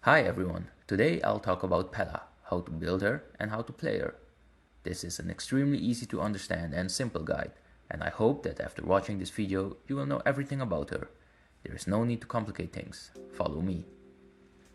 Hi everyone, today I'll talk about Pela, how to build her and how to play her. This is an extremely easy to understand and simple guide, and I hope that after watching this video you will know everything about her. There is no need to complicate things, follow me.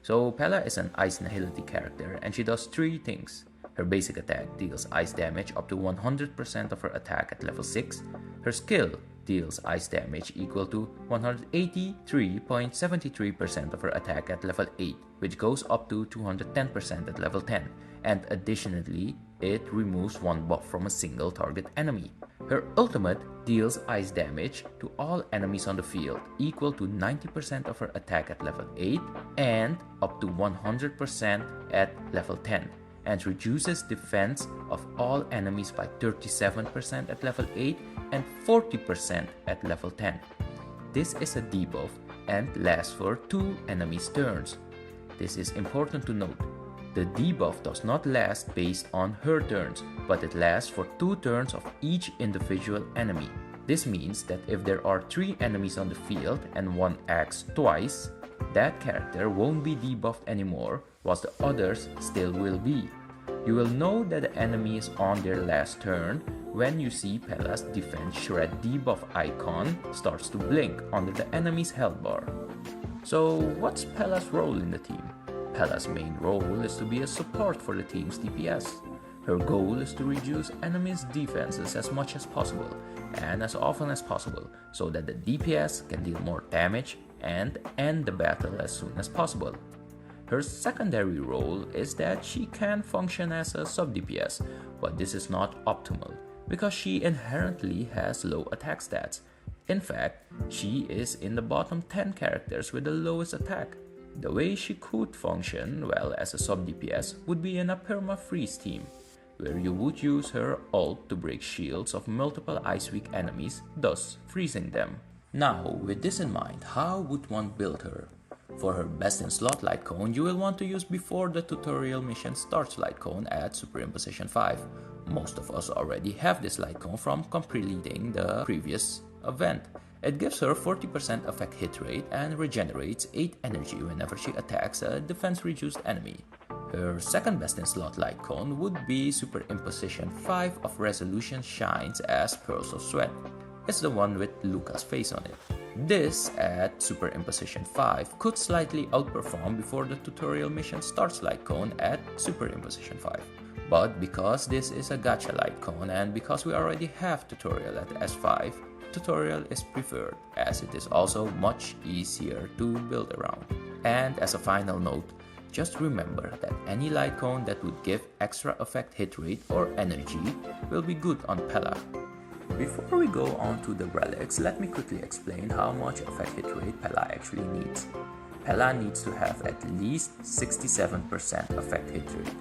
So Pela is an Ice Nihility character and she does 3 things. Her basic attack deals ice damage up to 100% of her attack at level 6. Her skill deals ice damage equal to 183.73% of her attack at level 8, which goes up to 210% at level 10, and additionally, it removes 1 buff from a single target enemy. Her ultimate deals ice damage to all enemies on the field, equal to 90% of her attack at level 8 and up to 100% at level 10, and reduces defense of all enemies by 37% at level 8 and 40% at level 10. This is a debuff and lasts for 2 enemies' turns. This is important to note. The debuff does not last based on her turns, but it lasts for 2 turns of each individual enemy. This means that if there are 3 enemies on the field and one acts twice, that character won't be debuffed anymore, whilst the others still will be. You will know that the enemy is on their last turn when you see Pela's defense shred debuff icon starts to blink under the enemy's health bar. So what's Pela's role in the team? Pela's main role is to be a support for the team's DPS. Her goal is to reduce enemies' defenses as much as possible and as often as possible so that the DPS can deal more damage and end the battle as soon as possible. Her secondary role is that she can function as a sub-DPS, but this is not optimal because she inherently has low attack stats. In fact, she is in the bottom 10 characters with the lowest attack. The way she could function well as a sub-DPS would be in a perma-freeze team, where you would use her ult to break shields of multiple ice-weak enemies, thus freezing them. Now, with this in mind, how would one build her? For her best in slot light cone, you will want to use before the tutorial mission starts light cone at Superimposition 5. Most of us already have this light cone from completing the previous event. It gives her 40% effect hit rate and regenerates 8 energy whenever she attacks a defense reduced enemy. Her second best in slot light cone would be Superimposition 5 of Resolution Shines as Pearls of Sweat. It's the one with Luca's face on it. This at Superimposition 5 could slightly outperform before the tutorial mission starts light cone at Superimposition 5. But because this is a gacha light cone and because we already have tutorial at S5, tutorial is preferred as it is also much easier to build around. And as a final note, just remember that any light cone that would give extra effect hit rate or energy will be good on Pela. Before we go on to the relics, let me quickly explain how much effect hit rate Pela actually needs. Pela needs to have at least 67% effect hit rate.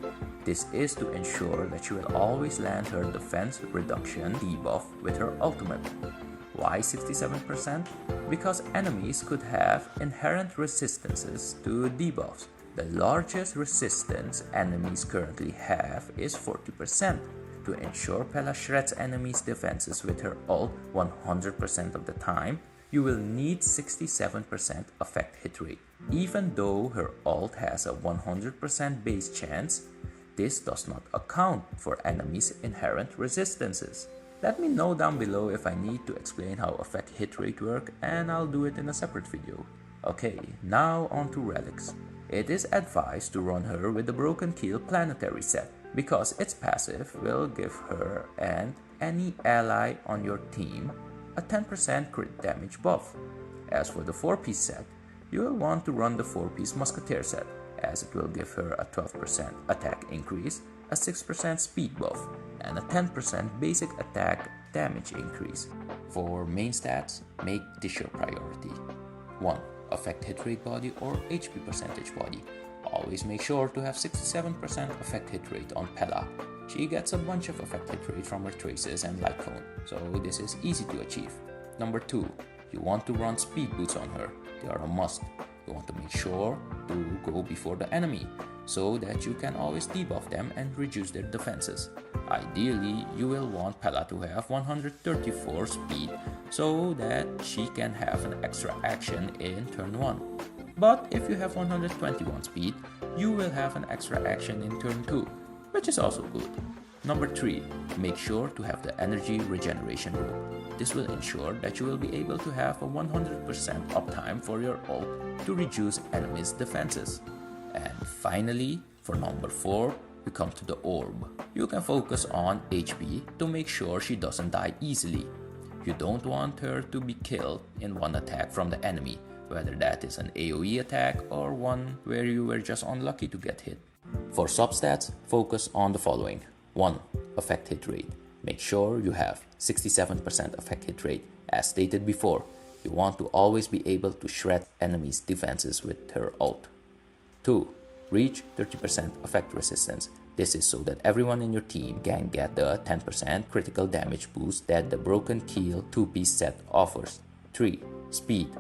This is to ensure that she will always land her defense reduction debuff with her ultimate. Why 67%? Because enemies could have inherent resistances to debuffs. The largest resistance enemies currently have is 40%. To ensure Pela shreds enemies' defenses with her ult 100% of the time, you will need 67% effect hit rate. Even though her ult has a 100% base chance, this does not account for enemies' inherent resistances. Let me know down below if I need to explain how effect hit rate work and I'll do it in a separate video. Okay, now on to relics. It is advised to run her with the Broken Keel planetary set because its passive will give her and any ally on your team a 10% crit damage buff. As for the 4-piece set, you will want to run the 4-piece Musketeer set as it will give her a 12% attack increase, a 6% speed buff, and a 10% basic attack damage increase. For main stats, make this your priority. 1. Effect hit rate body or HP percentage body. Always make sure to have 67% effect hit rate on Pela. She gets a bunch of effect hit rate from her traces and light cone, so this is easy to achieve. Number 2. You want to run speed boots on her. They are a must. You want to make sure to go before the enemy so that you can always debuff them and reduce their defenses. Ideally, you will want Pela to have 134 speed so that she can have an extra action in turn 1. But if you have 121 speed, you will have an extra action in turn 2, which is also good. Number 3. Make sure to have the energy regeneration rope. This will ensure that you will be able to have a 100% uptime for your ult to reduce enemies' defenses. And finally, for number 4, we come to the orb. You can focus on HP to make sure she doesn't die easily. You don't want her to be killed in one attack from the enemy, whether that is an AoE attack or one where you were just unlucky to get hit. For substats, focus on the following. 1. Effect hit rate. Make sure you have 67% effect hit rate. As stated before, you want to always be able to shred enemies' defenses with her ult. 2. Reach 30% effect resistance. This is so that everyone in your team can get the 10% critical damage boost that the Broken Keel 2-piece set offers. 3. Speed.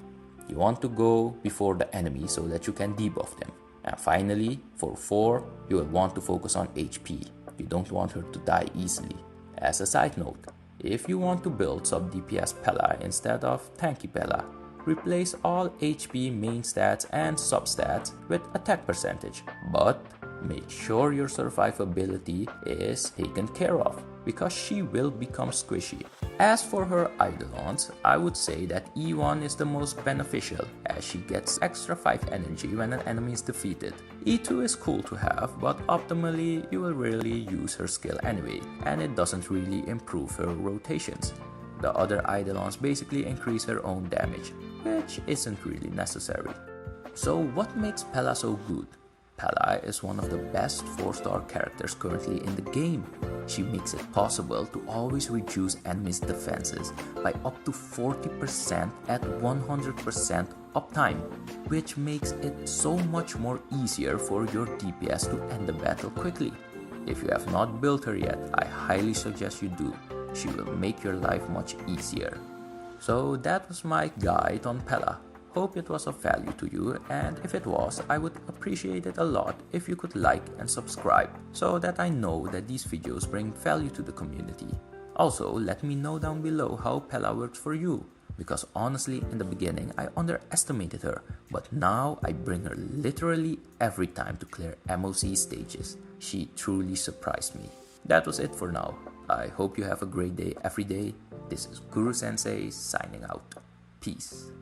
You want to go before the enemy so that you can debuff them. And finally, for 4, you will want to focus on HP. You don't want her to die easily. As a side note, if you want to build sub-DPS Pela instead of tanky Pela, replace all HP main stats and substats with attack percentage, but make sure your survivability is taken care of, because she will become squishy. As for her Eidolons, I would say that E1 is the most beneficial, as she gets extra 5 energy when an enemy is defeated. E2 is cool to have, but optimally you will rarely use her skill anyway, and it doesn't really improve her rotations. The other Eidolons basically increase her own damage, which isn't really necessary. So what makes Pela so good? Pela is one of the best 4-star characters currently in the game. She makes it possible to always reduce enemies' defenses by up to 40% at 100% uptime, which makes it so much more easier for your DPS to end the battle quickly. If you have not built her yet, I highly suggest you do. She will make your life much easier. So that was my guide on Pela. Hope it was of value to you, and if it was, I would appreciate it a lot if you could like and subscribe so that I know that these videos bring value to the community. Also, let me know down below how Pela works for you, because honestly in the beginning I underestimated her, but now I bring her literally every time to clear MOC stages. She truly surprised me. That was it for now. I hope you have a great day every day. This is Guru Sensei signing out. Peace.